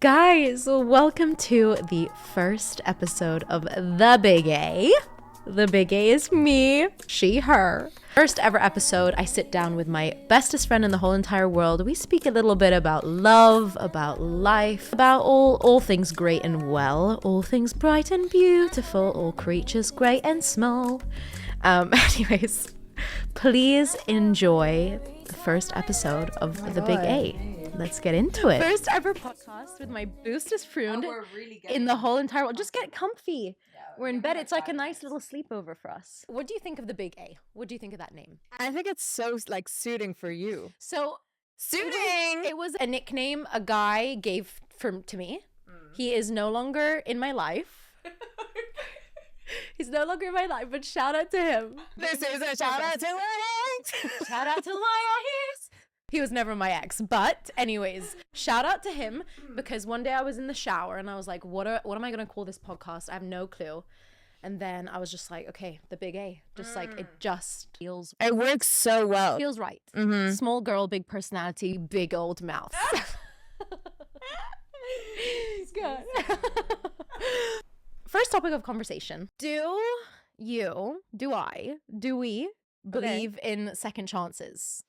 Guys, welcome to the first episode of The Big A. The Big A is me, she, her. First ever episode, I sit down with my bestest friend in the whole entire world. We speak a little bit about love, about life, about all things great and well, all things bright and beautiful, all creatures great and small. Anyways, please enjoy the first episode of The Big A. Let's get into it. First ever podcast with my boostest friend in the whole entire world. Just get comfy. We're in bed. It's like a nice little sleepover for us. What do you think of the Big A? What do you think of that name? I think it's so like suiting for you. So Suiting. It was a nickname a guy gave to me. He is no longer in my life. He's no longer in my life, but shout out to him. This is a shout out to my ex. Shout out to my ex. He was never my ex, but anyways, shout out to him because one day I was in the shower and I was like, what am I going to call this podcast? I have no clue. And then I was just like, okay, the Big A. Just like, it just feels... It works so well. Feels right. Mm-hmm. Small girl, big personality, big old mouth. He's good. First topic of conversation. Do we believe in second chances?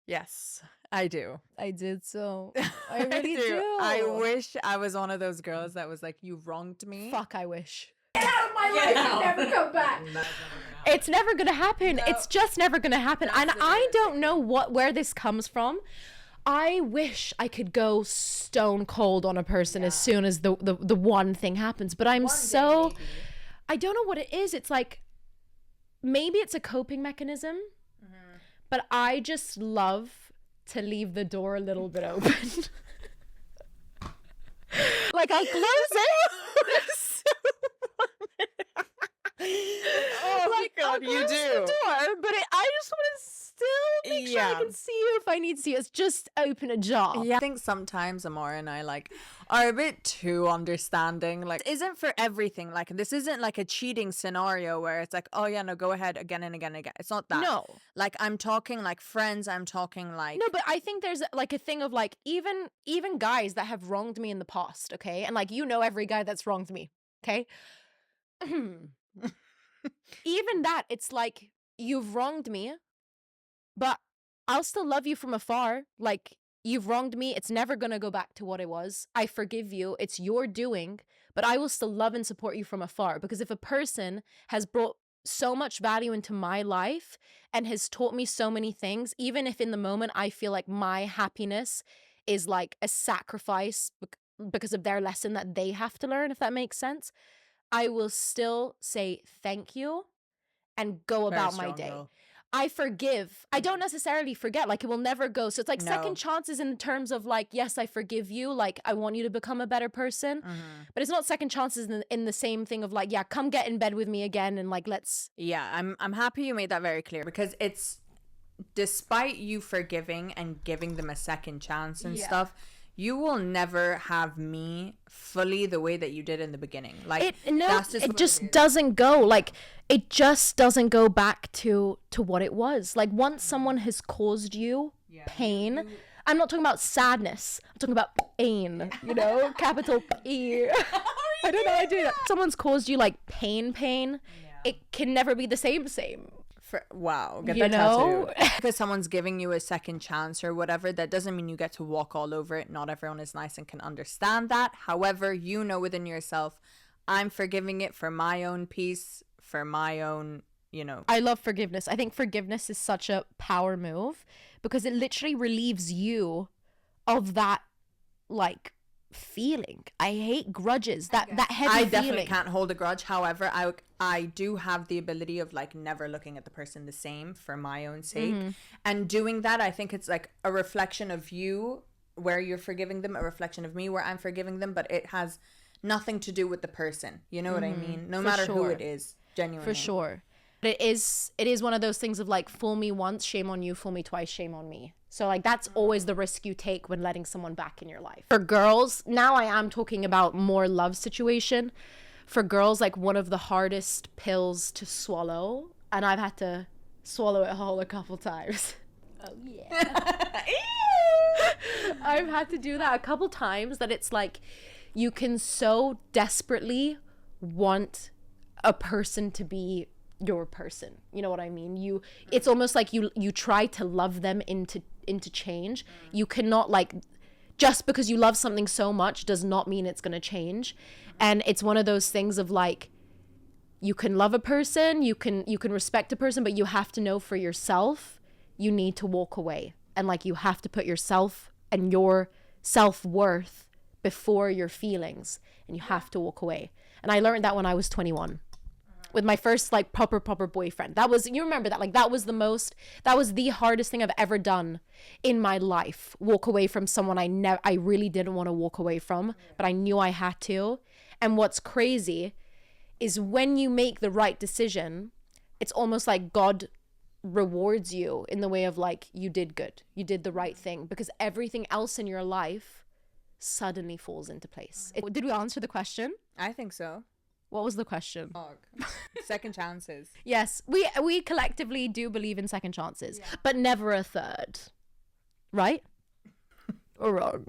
Yes, I do. I did so. I really do. I wish I was one of those girls that was like, you wronged me. Fuck, I wish. Get out of my life and never come back. It's never gonna happen. No. It's just never gonna happen. And I don't know where this comes from. I wish I could go stone cold on a person as soon as the one thing happens. But I don't know what it is. It's like, maybe it's a coping mechanism. But I just love to leave the door a little bit open. Like, I'll close it. Oh my God, you do. The door, but I just want to still make sure I can see you if I need to see you. It's just open ajar. Yeah, I think sometimes Amora and I are a bit too understanding. Like, it isn't for everything. Like, this isn't like a cheating scenario where it's like, oh yeah, no, go ahead again and again and again. It's not that. No. Like, I'm talking like friends. I'm talking like... No, but I think there's like a thing of like, even guys that have wronged me in the past, okay? And like, every guy that's wronged me, okay? Even that, it's like, you've wronged me, but I'll still love you from afar. Like, you've wronged me. It's never going to go back to what it was. I forgive you. It's your doing, but I will still love and support you from afar. Because if a person has brought so much value into my life and has taught me so many things, even if in the moment I feel like my happiness is like a sacrifice because of their lesson that they have to learn, if that makes sense, I will still say thank you and go about my day. Girl. I forgive. I don't necessarily forget. Like, it will never go. So it's like second chances in terms of like, yes, I forgive you. Like, I want you to become a better person. Mm-hmm. But it's not second chances in the same thing of like, yeah, come get in bed with me again and like, let's. Yeah, I'm happy you made that very clear because it's despite you forgiving and giving them a second chance and stuff, you will never have me fully the way that you did in the beginning. Like, it just doesn't go. Like, it just doesn't go back to what it was. Like, once someone has caused you pain, I'm not talking about sadness. I'm talking about pain, capital P. I don't know how I do that. Someone's caused you like pain. It can never be the same. Wow, get that tattoo. Because someone's giving you a second chance or whatever, that doesn't mean you get to walk all over it. Not everyone is nice and can understand that. However, within yourself, I'm forgiving it for my own peace, for my own, I love forgiveness. I think forgiveness is such a power move because it literally relieves you of that, like, feeling. I hate grudges. That heavy I feeling. Definitely can't hold a grudge. However, I do have the ability of like never looking at the person the same for my own sake. Mm-hmm. And doing that, I think it's like a reflection of you where you're forgiving them, a reflection of me where I'm forgiving them, but it has nothing to do with the person. You know what I mean? No matter who it is, genuinely. For sure. But it is one of those things of like, fool me once, shame on you, fool me twice, shame on me. So like, that's always the risk you take when letting someone back in your life. For girls, now I am talking about more love situation. For girls, like, one of the hardest pills to swallow, and I've had to swallow it whole a couple times. Oh yeah. I've had to do that a couple times, that it's like you can so desperately want a person to be your person. You know what I mean? It's almost like you try to love them into change. You cannot, like, just because you love something so much does not mean it's going to change. And it's one of those things of like, you can love a person, you can respect a person, but you have to know for yourself, you need to walk away. And like, you have to put yourself and your self-worth before your feelings, and you have to walk away. And I learned that when I was 21 with my first like proper boyfriend. That was, you remember that, like, that was the hardest thing I've ever done in my life. Walk away from someone I really didn't want to walk away from, but I knew I had to. And what's crazy is when you make the right decision, it's almost like God rewards you in the way of like, you did good, you did the right thing, because everything else in your life suddenly falls into place. Did we answer the question? I think so. What was the question? Second chances. Yes, we collectively do believe in second chances, but never a third. Right? Or wrong.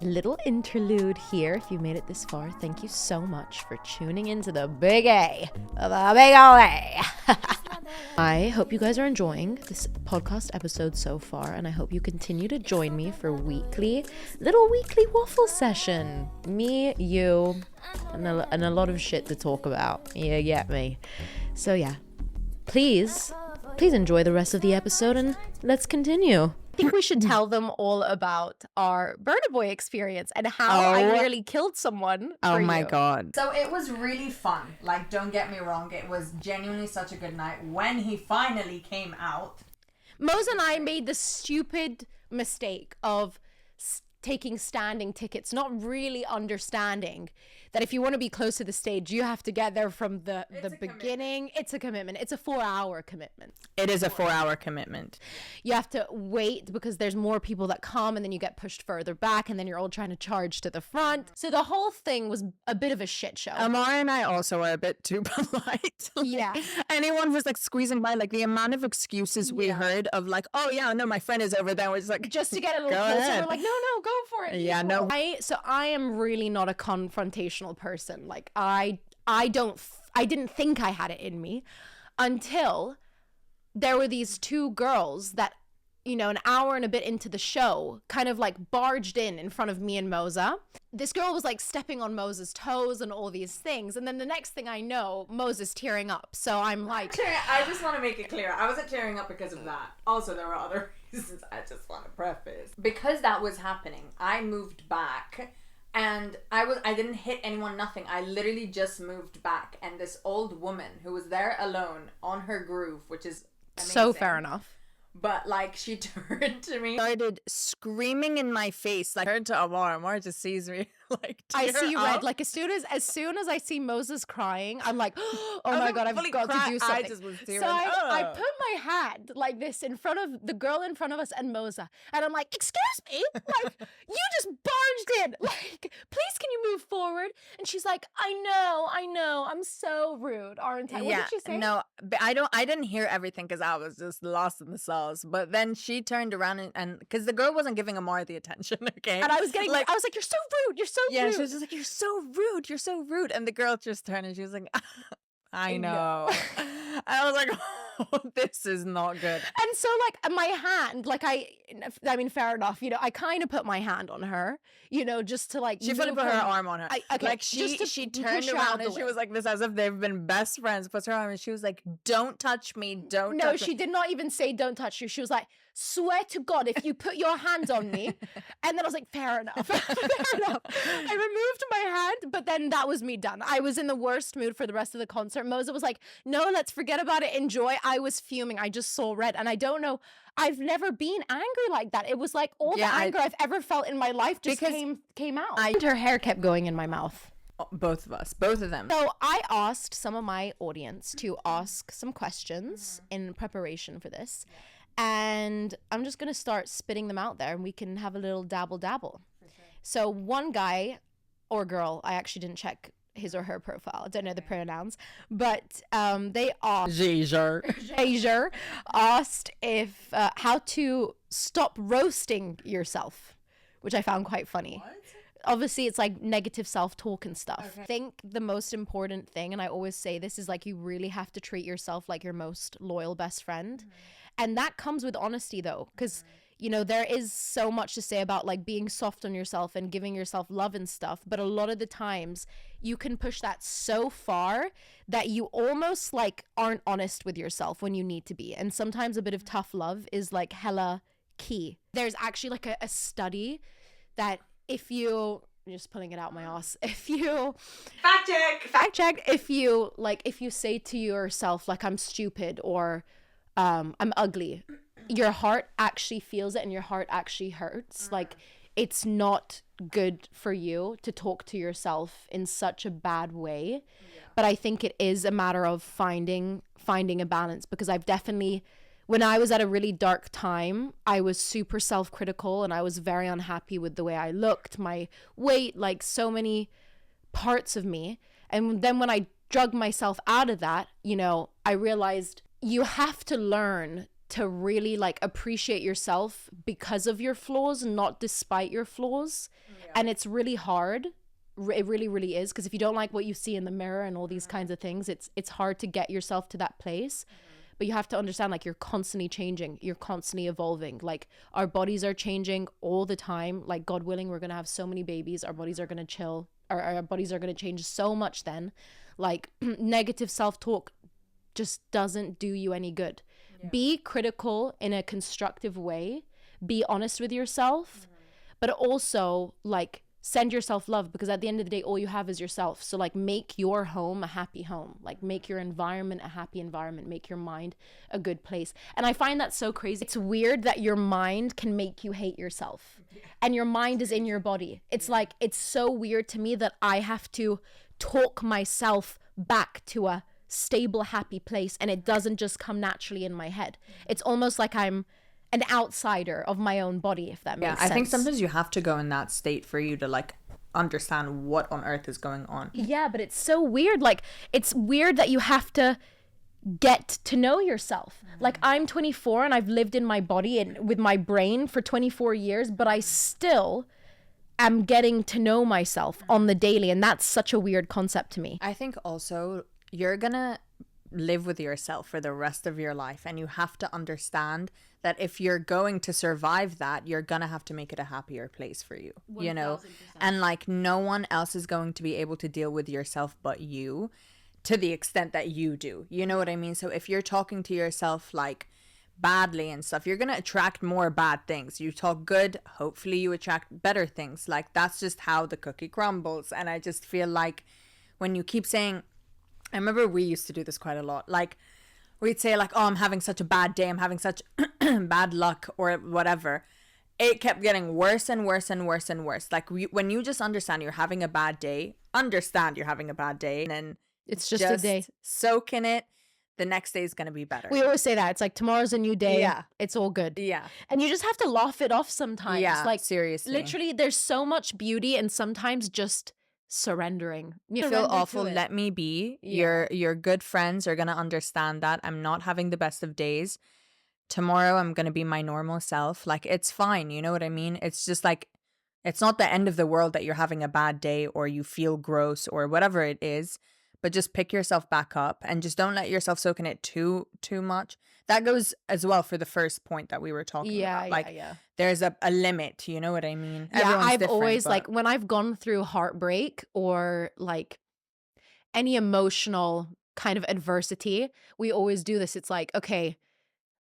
Little interlude here. If you made it this far, thank you so much for tuning into the big A, the big old A. I hope you guys are enjoying this podcast episode so far, and I hope you continue to join me for weekly waffle session. Me, you, and a lot of shit to talk about. You get me? So yeah, please enjoy the rest of the episode, and let's continue. I think we should tell them all about our Burna Boy experience and how I nearly killed someone. Oh my God. So it was really fun. Like, don't get me wrong. It was genuinely such a good night when he finally came out. Mose and I made the stupid mistake of taking standing tickets, not really understanding that if you want to be close to the stage, you have to get there from the beginning. It's a commitment. It's a 4-hour commitment. It is a 4-hour commitment. You have to wait because there's more people that come, and then you get pushed further back, and then you're all trying to charge to the front. So the whole thing was a bit of a shit show. Amara and I also were a bit too polite. Yeah. Anyone was like squeezing by, like the amount of excuses we heard of like, oh yeah, no, my friend is over there. Was like, just to get a little closer. Ahead. We're like, no, go for it. Yeah, no. I am really not a confrontational person. Like I didn't think I had it in me until there were these two girls that, you know, an hour and a bit into the show kind of like barged in front of me and Moza. This girl was like stepping on Mose's toes and all these things, and then the next thing I know, Mose's tearing up. So I'm like, I just want to make it clear, I wasn't tearing up because of that. Also, there were other reasons. I just want to preface, because that was happening, I moved back. And I didn't hit anyone, nothing. I literally just moved back. And this old woman who was there alone on her groove, which is amazing. So fair enough. But like, she turned to me, started screaming in my face. Like, turned to Amara. Amara just sees me like, I see red. up. Like as soon as I see Moses crying, I'm like, oh my God, I've got to do something. I just was tearing so I put my hand like this in front of the girl in front of us and Moza, and I'm like, excuse me, like you just barged in. Like, please can you move forward? And she's like, I know, I'm so rude, aren't I? What did she say? No, but I didn't hear everything because I was just lost in the sauce. But then she turned around and because the girl wasn't giving Amara the attention, okay? And I was getting like, I was like, you're so rude, you're so rude. Yeah, she was just like, you're so rude. And the girl just turned and she was like, I know. And I was like, oh, this is not good. And so like my hand, like I mean, fair enough, you know, I kind of put my hand on her, you know, just to like, she put her arm on her. Okay, like she turned around and she was like this as if they've been best friends, puts her arm and she was like, don't touch me, don't touch me. No, she did not even say don't touch you. She was like, swear to God, if you put your hand on me. And then I was like, fair enough. Fair enough. I removed my hand, but then that was me done. I was in the worst mood for the rest of the concert. Moza was like, no, let's forget about it. Enjoy. I was fuming. I just saw red. And I don't know. I've never been angry like that. It was like all the anger I've ever felt in my life just came out. And her hair kept going in my mouth. Both of them. So I asked some of my audience to ask some questions in preparation for this. And I'm just going to start spitting them out there and we can have a little dabble. For sure. So one guy or girl, I actually didn't check his or her profile. I don't know the pronouns, but they asked Jaeger. asked if how to stop roasting yourself, which I found quite funny. What? Obviously it's like negative self-talk and stuff. Okay. I think the most important thing, and I always say this, is like you really have to treat yourself like your most loyal best friend. And that comes with honesty though, because you know, there is so much to say about like being soft on yourself and giving yourself love and stuff, but a lot of the times you can push that so far that you almost like aren't honest with yourself when you need to be. And sometimes a bit of tough love is like hella key. There's actually like a study that if you, I'm just pulling it out my ass, if you fact check, if you say to yourself like I'm stupid or I'm ugly, your heart actually feels it and your heart actually hurts. Like it's not good for you to talk to yourself in such a bad way. But I think it is a matter of finding a balance, because I've definitely, when I was at a really dark time, I was super self-critical and I was very unhappy with the way I looked, my weight, like so many parts of me. And then when I drug myself out of that, you know, I realized you have to learn to really like appreciate yourself because of your flaws, not despite your flaws. And it's really hard. It really, really is, because if you don't like what you see in the mirror and all these kinds of things, it's hard to get yourself to that place. But you have to understand, like, you're constantly changing, you're constantly evolving. Like, our bodies are changing all the time. Like, God willing, we're gonna have so many babies, our bodies are gonna chill, our bodies are gonna change so much then. Like, negative self-talk just doesn't do you any good. Be critical in a constructive way, be honest with yourself, but also like send yourself love, because at the end of the day all you have is yourself. So like make your home a happy home, like make your environment a happy environment, make your mind a good place. And I find that so crazy. It's weird that your mind can make you hate yourself, and your mind is in your body. It's like, it's so weird to me that I have to talk myself back to a stable, happy place, and it doesn't just come naturally in my head. It's almost like I'm an outsider of my own body, if that makes sense. I think sometimes you have to go in that state for you to like understand what on earth is going on. Yeah, but it's so weird. Like, it's weird that you have to get to know yourself. Like, I'm 24 and I've lived in my body and with my brain for 24 years, but I still am getting to know myself on the daily, and that's such a weird concept to me. I think also you're gonna live with yourself for the rest of your life, and you have to understand that if you're going to survive that, you're gonna have to make it a happier place for you, 1000%. you know. And like, no one else is going to be able to deal with yourself but you, to the extent that you do, you know what I mean? So if you're talking to yourself like badly and stuff, you're gonna attract more bad things. You talk good, hopefully you attract better things. Like, that's just how the cookie crumbles. And I just feel like when you keep saying, I remember we used to do this quite a lot, like we'd say like, oh, I'm having such a bad day, I'm having such bad luck or whatever. It kept getting worse and worse and worse and worse. Like, when you just understand you're having a bad day, understand you're having a bad day, and then It's just a day. soak in it. The next day is going to be better. We always say that. It's like, tomorrow's a new day. Yeah. It's all good. Yeah. And you just have to laugh it off sometimes. Yeah, Like, seriously. literally, there's so much beauty in sometimes just surrendering. You feel awful, let me be. Your good friends are going to understand that I'm not having the best of days. Tomorrow I'm going to be my normal self. Like, it's fine, you know what I mean? It's just like, it's not the end of the world that you're having a bad day or you feel gross or whatever it is, but just pick yourself back up and just don't let yourself soak in it too much. That goes as well for the first point that we were talking about. Like, there's a limit, you know what I mean? Yeah, I've always, like, when I've gone through heartbreak or like any emotional kind of adversity, we always do this. It's like, okay,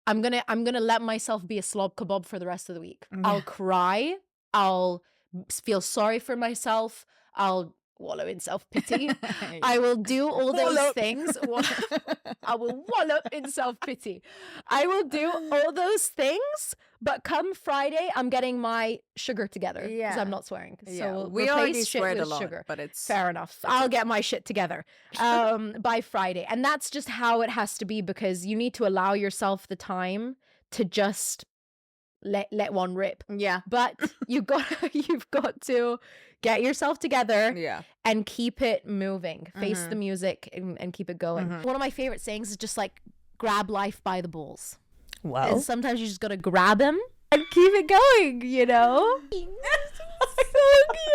I'm gonna let myself be a slob kebab for the rest of the week. I'll cry, I'll feel sorry for myself, I'll wallow in self-pity. I will do all those things. I will wallop in self-pity. I will do all those things, but come Friday, I'm getting my sugar together. Because I'm not swearing. So we already sweared a lot, sugar. But it's fair enough. I'll get my shit together by Friday. And that's just how it has to be, because you need to allow yourself the time to just let one rip. Yeah. But you've got to get yourself together Yeah. and keep it moving. Face the music and keep it going. One of my favorite sayings is just like, grab life by the balls. Well, And sometimes you just gotta grab him and keep it going, you know? So cute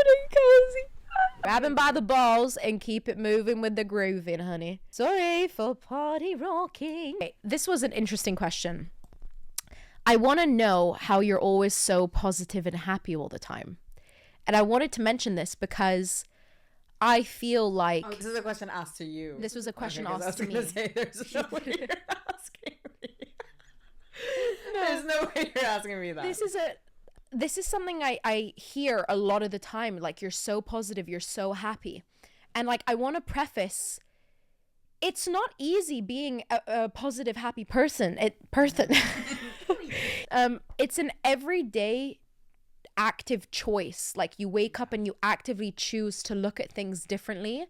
and cozy. Grab him by the balls and keep it moving with the grooving, honey. Sorry for party rocking. Okay, this was an interesting question. I want to know how you're always so positive and happy all the time. And I wanted to mention this because I feel like... Oh, this is a question asked to you. This was a question Okay, asked to me. I was going to say, there's no way you're asking me. There's no way you're asking me that. This is something I hear a lot of the time. Like, you're so positive, you're so happy. And like, I want to preface, it's not easy being a positive, happy person. It's an everyday active choice. Like, you wake up and you actively choose to look at things differently.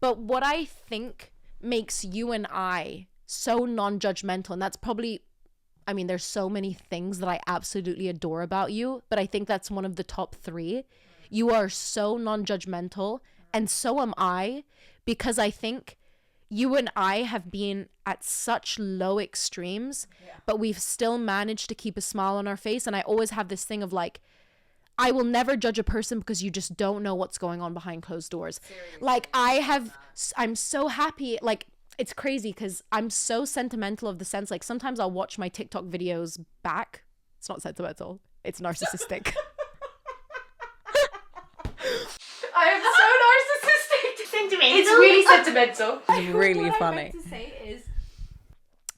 But what I think makes you and I so non-judgmental, and that's probably, I mean, there's so many things that I absolutely adore about you, but I think that's one of the top 3. You are so non-judgmental, and so am I, because I think you and I have been at such low extremes, but we've still managed to keep a smile on our face. And I always have this thing of like, I will never judge a person because you just don't know what's going on behind closed doors. Seriously. Like, I'm so happy. Like, it's crazy because I'm so sentimental of the sense, like, sometimes I'll watch my TikTok videos back. It's not sentimental. It's narcissistic. I am so narcissistic. Sentimental. It's really sentimental. It's really funny. What I meant to say is,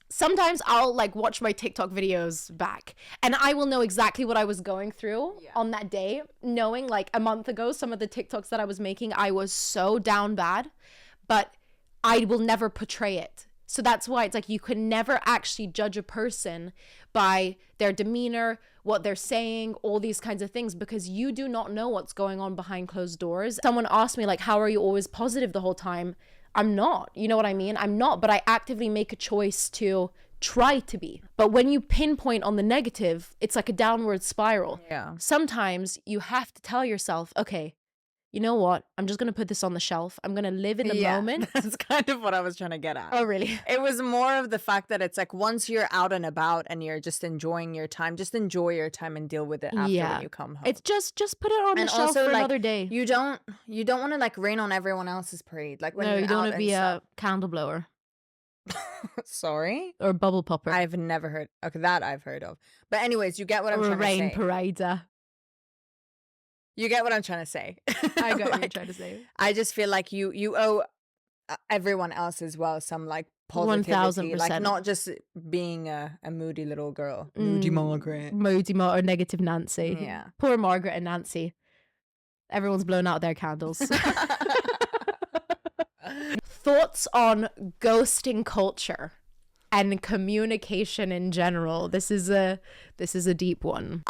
sometimes I'll like watch my TikTok videos back and I will know exactly what I was going through on that day, knowing like a month ago, some of the TikToks that I was making, I was so down bad, but I will never portray it. So that's why it's like, you could never actually judge a person by their demeanor, what they're saying, all these kinds of things, because you do not know what's going on behind closed doors. Someone asked me like, how are you always positive the whole time? I'm not, you know what I mean? I'm not, but I actively make a choice to try to be. But when you pinpoint on the negative, it's like a downward spiral. Yeah. Sometimes you have to tell yourself, okay, you know what? I'm just going to put this on the shelf. I'm going to live in the moment. That's kind of what I was trying to get at. Oh, really? It was more of the fact that it's like, once you're out and about and you're just enjoying your time, just enjoy your time and deal with it after when you come home. It's just put it on the shelf for another day. You don't want to like rain on everyone else's parade. Like, when no, you're you don't out want to be stuff. a candle blower. Sorry? Or a bubble popper. I've never heard. Okay, that I've heard of. But anyways, you get what I'm or a trying rain to say. parader. You get what I'm trying to say. I got like, what you're trying to say. I just feel like you owe everyone else as well some like positivity. 1000%. Like, not just being a moody little girl. Moody Margaret. Moody or negative Nancy. Yeah. Poor Margaret and Nancy. Everyone's blown out their candles. Thoughts on ghosting culture and communication in general. This is a deep one.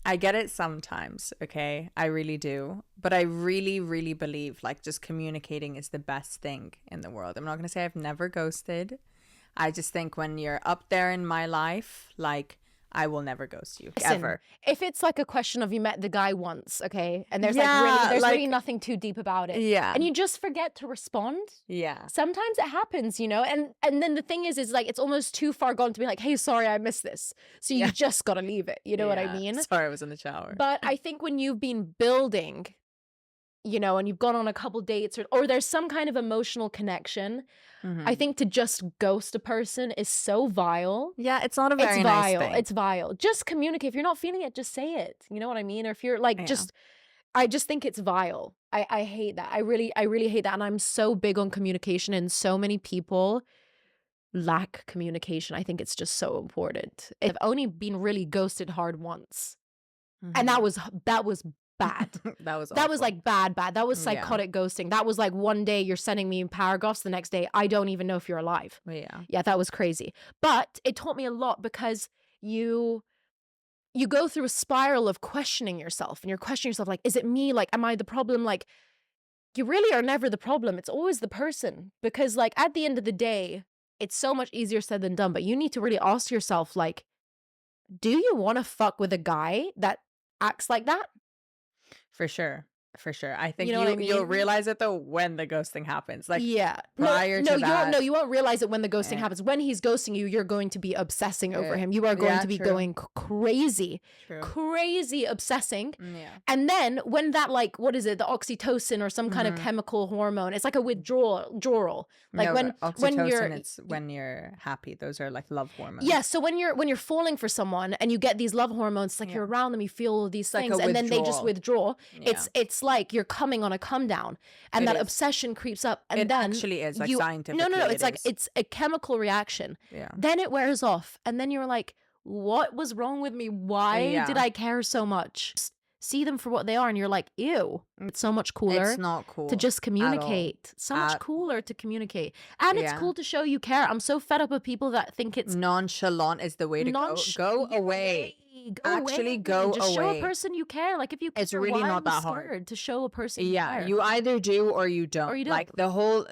I get it sometimes, okay? I really do. But I really, really believe like just communicating is the best thing in the world. I'm not going to say I've never ghosted. I just think when you're up there in my life, like, I will never ghost you. Listen, ever. If it's like a question of you met the guy once, okay? And there's Yeah, really nothing too deep about it. Yeah. And you just forget to respond. Yeah. Sometimes it happens, you know? And then the thing is like, it's almost too far gone to be like, hey, sorry, I missed this. So you just gotta leave it. You know what I mean? Sorry, I was in the shower. But I think when you've been building, you know, and you've gone on a couple dates or there's some kind of emotional connection, I think to just ghost a person is so vile. Yeah, it's not a very nice thing. It's vile. Just communicate. If you're not feeling it, just say it. You know what I mean? Or if you're like, I just think it's vile. I hate that. I really hate that. And I'm so big on communication, and so many people lack communication. I think it's just so important. I've only been really ghosted hard once. And that was bad. That was like bad. That was psychotic ghosting. That was like, one day you're sending me paragraphs, the next day I don't even know if you're alive. Yeah, that was crazy. But it taught me a lot, because you go through a spiral of questioning yourself, and you're questioning yourself like, is it me? Like, am I the problem? Like, you really are never the problem. It's always the person, because like at the end of the day, it's so much easier said than done, but you need to really ask yourself, like, do you want to fuck with a guy that acts like that? For sure. For sure. I think You know what I you'll mean? realize it though when the ghosting happens. Like Yeah. prior to that. You won't realize it when the ghosting Yeah. happens. When he's ghosting you, you're going to be obsessing over Yeah. him. You are going Yeah, to be true. going crazy. True. Crazy obsessing. Yeah. And then when that, like, what is it? The oxytocin or some kind of chemical hormone. It's like a withdrawal. Like No, when oxytocin, you're it's when you're happy. Those are like love hormones. yeah, so when you're falling for someone and you get these love hormones, it's like you're around them, you feel all these like things, a and then they just withdrawal. withdraw. It's like you're coming on a come down, and It that is. obsession creeps up, and It then actually is, like, no, scientifically it's like is. it's a chemical reaction. Yeah. Then it wears off, and then you're like, what was wrong with me? Why did I care so much? Just see them for what they are, and you're like, ew. It's so much cooler. It's not cool To just at all. communicate. So much cooler to communicate. And it's Yeah. cool to show you care. I'm so fed up with people that think it's Nonchalant is the way to go. Go away. Actually, go just show a away. person you care. Like if you It's care, really why not are you that hard. scared to show a person Yeah, care? you either do or you don't. Or you Like don't.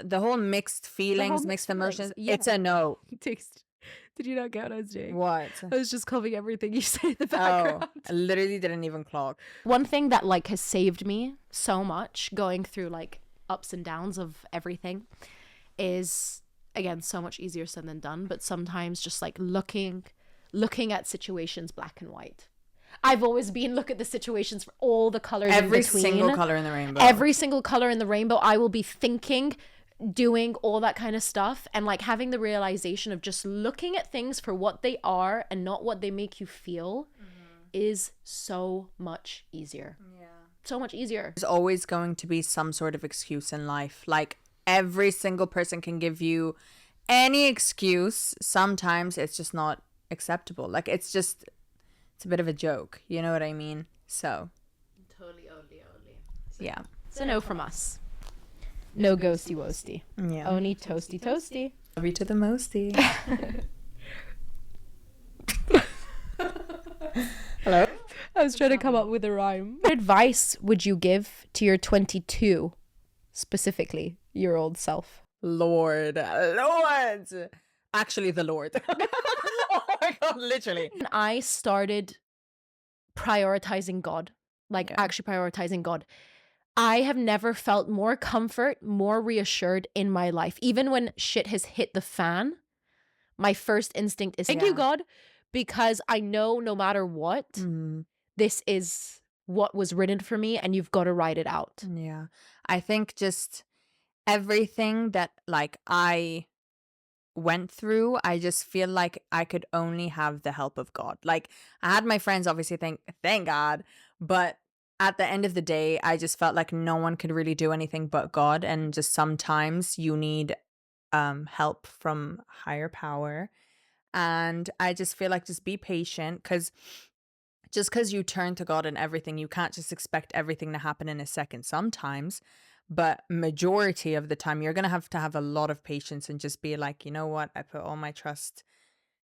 the whole mixed feelings, mixed mixed feelings, emotions. yeah. It's a no. Did you not get what I was doing? What? I was just copying everything you say in the Oh, background. I literally didn't even clock. One thing that like has saved me so much going through like ups and downs of everything is, again, so much easier said than done, but sometimes just like looking at situations black and white. I've always been look at the situations for all the colors in Every between. single color in the rainbow. Every single color in the rainbow. I will be thinking, doing all that kind of stuff, and like having the realization of just looking at things for what they are and not what they make you feel is so much easier. Yeah. So much easier. There's always going to be some sort of excuse in life. Like every single person can give you any excuse. Sometimes it's just not acceptable. Like it's a bit of a joke. You know what I mean? So Totally, only. yeah. So no from us. No ghosty woasty. Yeah. Only toasty. Love you to the mosty. Hello? I was trying to come up with a rhyme. What advice would you give to your 22, specifically, year old self? Lord. Actually, the Lord. Oh my God, literally. When I started prioritizing God, actually prioritizing God, I have never felt more comfort, more reassured in my life. Even when shit has hit the fan, my first instinct is, thank you, God, because I know no matter what, this is what was written for me and you've got to write it out. Yeah. I think just everything that like I went through, I just feel like I could only have the help of God. Like I had my friends obviously thank God, but at the end of the day, I just felt like no one could really do anything but God, and just sometimes you need help from higher power. And I just feel like just be patient, because just because you turn to God and everything, you can't just expect everything to happen in a second sometimes. But majority of the time, you're going to have a lot of patience and just be like, you know what? I put all my trust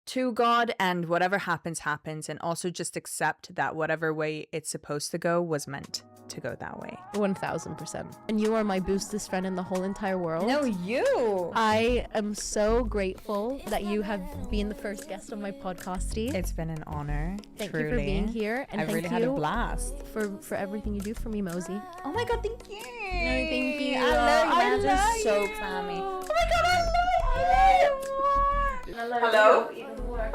to God, and whatever happens, happens. And also just accept that whatever way it's supposed to go was meant to go that way. 1000%. And you are my boostest friend in the whole entire world. No, you. I am so grateful that you have been the first guest on my podcast. It's been an honor. Thank truly. you for being here. And I thank really you had a blast. for everything you do for me, Mosey. Oh my God, thank you. No, thank you. I love you. I Man, love just so you. clammy. Oh my God, I love you. Hello? Even more.